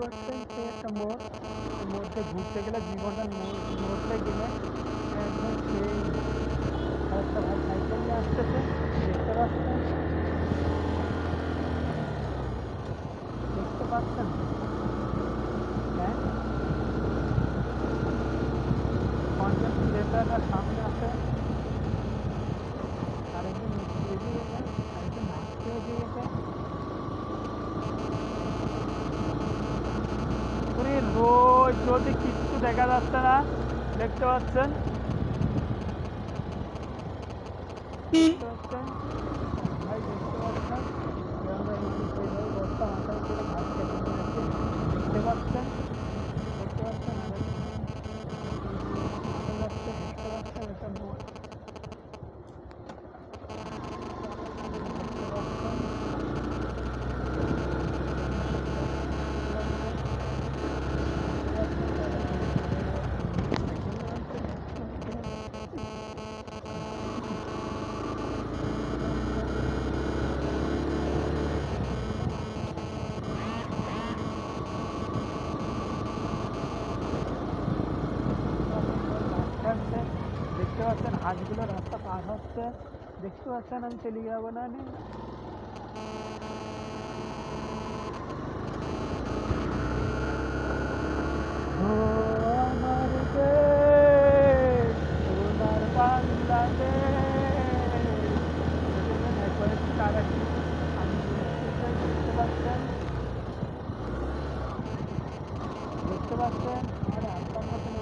পাচ্ছেন সে একটা মোড়, এই মোড়তে ঘুরতে গেলে জীবনটা মোড়তে গেলে একদম সেই একটা ভাই সাইকেল নিয়ে আসতেছে, দেখতে পাচ্ছেন, দেখতে পাচ্ছেন, হ্যাঁ কন্টেন্ট ক্রিয়েটাররা সামনে আছে, আরেকজন এগিয়ে গেছে, আরেকজন নাচতে এগিয়ে গেছে। রোদ রোদে কিচ্ছু দেখা যাচ্ছে না, দেখতে পাচ্ছেন, দেখতে পাচ্ছেন ভাই, দেখতে পাচ্ছেন বস্তা মাথায় করে ভাত খেতে নিয়েছে, দেখতে পাচ্ছেন, দেখতে পাচ্ছেন, দেখতে পাচ্ছেন এটা মোট, দেখতে পাচ্ছেন হাঁসগুলো রাস্তা পার হচ্ছে, দেখতে পাচ্ছেন, আমি চলে যাবো না। আমার দেশ সোনার বাংলাদেশ, দেখতে পাচ্ছেন, দেখতে পাচ্ছেন আর আপনার মতন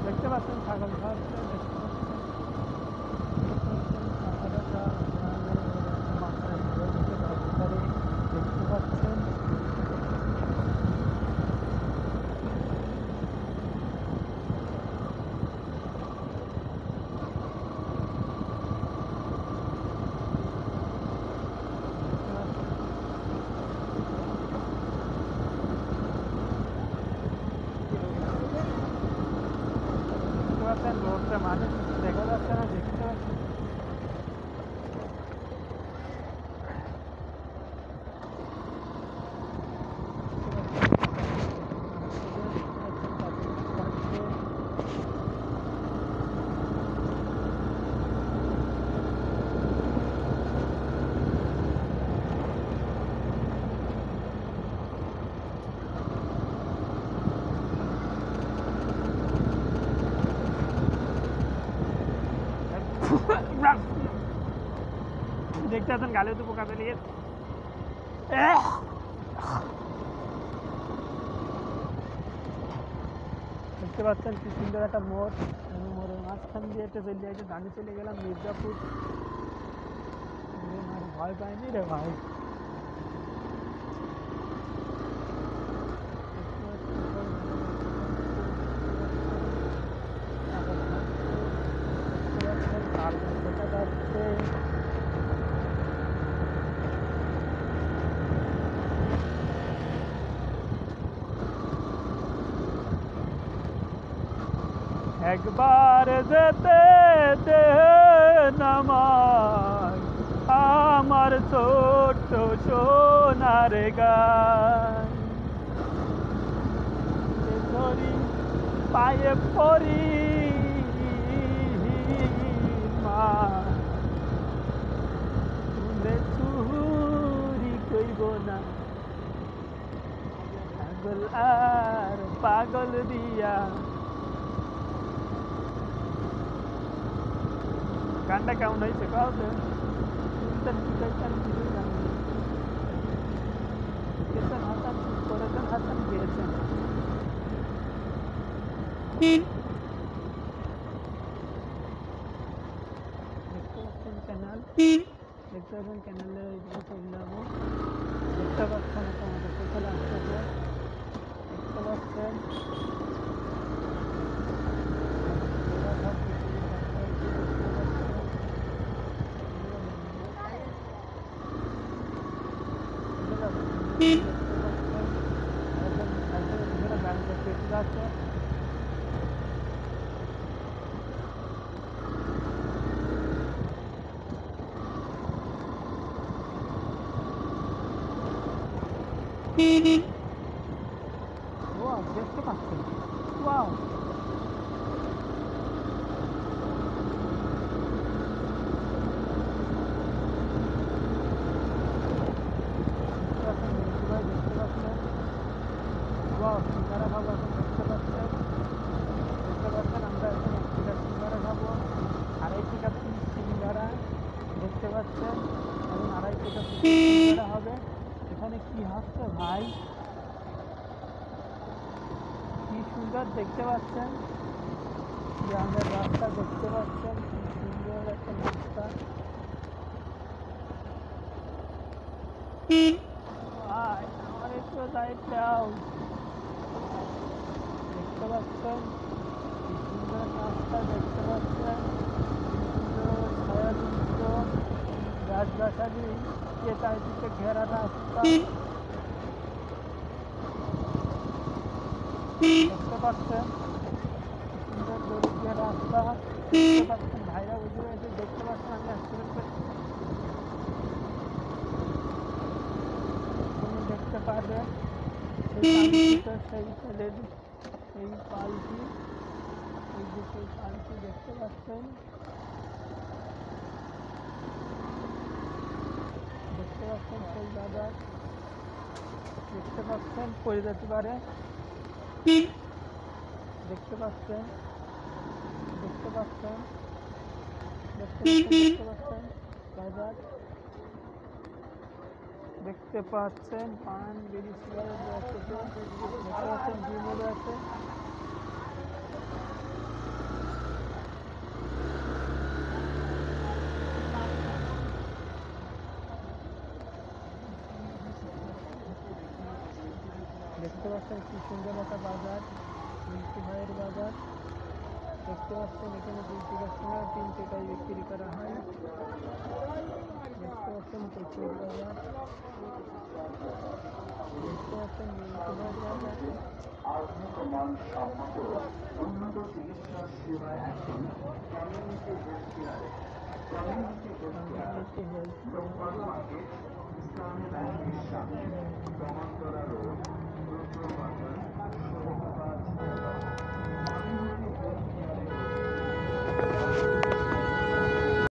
দেখতে পাচ্ছেন ছাগল খাওয়াচ্ছে, দেখতে পাচ্ছেন, রোডটা মানুষ দেখা যাচ্ছে না, দেখতে পাচ্ছেন, দেখতে পাচ্ছেন গালে তো পোকা চলে গেছে। দেখতে পাচ্ছেন কি সুন্দর একটা মোড়, মোড়ের মাঝখান দিয়ে একটা চলে যাইছে, দাঁড়িয়ে চলে গেলাম মির্জাপুর। ভয় পাইনি রে ভাই, একবার যেতে দেন আমায় আমার ছোট্ট সোনার গান, ধরি পায়ে পড়ি মা, তুলে চুরি কইব না, পাগল আর পাগল দিয়া। গানটা কেমন হয়েছে কাউ হাসান করেছেন, হাসান গিয়েছেন। দেখতে পাচ্ছেন ক্যানাল, দেখতে পাচ্ছেন ক্যানালের চলে যাবো, দেখতে পাচ্ছেন এটা আমাদের কোথায় আসতে হবে, দেখতে পাচ্ছেন ওয়াও, দেখতে পাচ্ছেন? ওয়াও, দেখতে পাচ্ছেন? ওয়াও, সিঙ্গারা খাবো এখন, দেখতে পাচ্ছেন? দেখতে পাচ্ছেন আমরা এখন 1 টাকা সিঙ্গারা খাবো, 2.5 টাকা পিস সিঙ্গারা, দেখতে পাচ্ছেন? এখন 2.5 টাকা পিস সিঙ্গারা হবে। এখানে কি হচ্ছে ভাই, কি সুন্দর দেখতে পাচ্ছেন? গ্রামের রাস্তা দেখতে পাচ্ছেন, কি সুন্দর একটা রাস্তা। ভাই আমার একটু লাইট দাও। দেখতে পাচ্ছেন কি সুন্দর রাস্তা, দেখতে পাচ্ছেন কি সুন্দর ছায়াযুক্ত গাছগাছালি দিয়ে চারিদিকে ঘেরা রাস্তা, দেখতে পাচ্ছেন কি সুন্দর দড়ি দিয়ে রাস্তা, দেখতে পাচ্ছেন? ভাইরা বুঝে গেছে, দেখতে পাচ্ছেন আমি অ্যাক্সিডেন্ট করছি, আপনি দেখতে পারবেন সেই পালকিটা, সেই ছেলের সেই পালকি, এই যে সেই পালকি দেখতে পাচ্ছেন, দেখতে পাচ্ছেন সেই বাজার, দেখতে পাচ্ছেন? পড়ে যেতে পারে, দেখতে পাচ্ছেন? দেখতে পাচ্ছেন? দেখতে পাচ্ছেন? দেখতে পাচ্ছেন বাজার, দেখতে পাচ্ছেন? পান বিড়ি সিগারেট রাখতেছে, দেখতে পাচ্ছেন? বিমল আছে, দেখতে পাচ্ছেন? কি সুন্দর একটা বাজার, মিল্কি ভাইয়ের বাজার, দেখতে পাচ্ছেন? এখানে 2 টাকার সময় 3 টাকায় বিক্রি করা হয়, দেখতে পাচ্ছেন? প্রচুর বাজার, দেখতে পাচ্ছেন? মিল্কি ভাইয়ের বাজার, মান সম্মত উন্নত চিকিৎসা সেবা এখন কমিউনিটি হেলথ কেয়ারে। Community health care community health chaupal market, ইসলামী ব্যাংকের সামনে, কমান্তরা রোড, রুদ্র বাজার,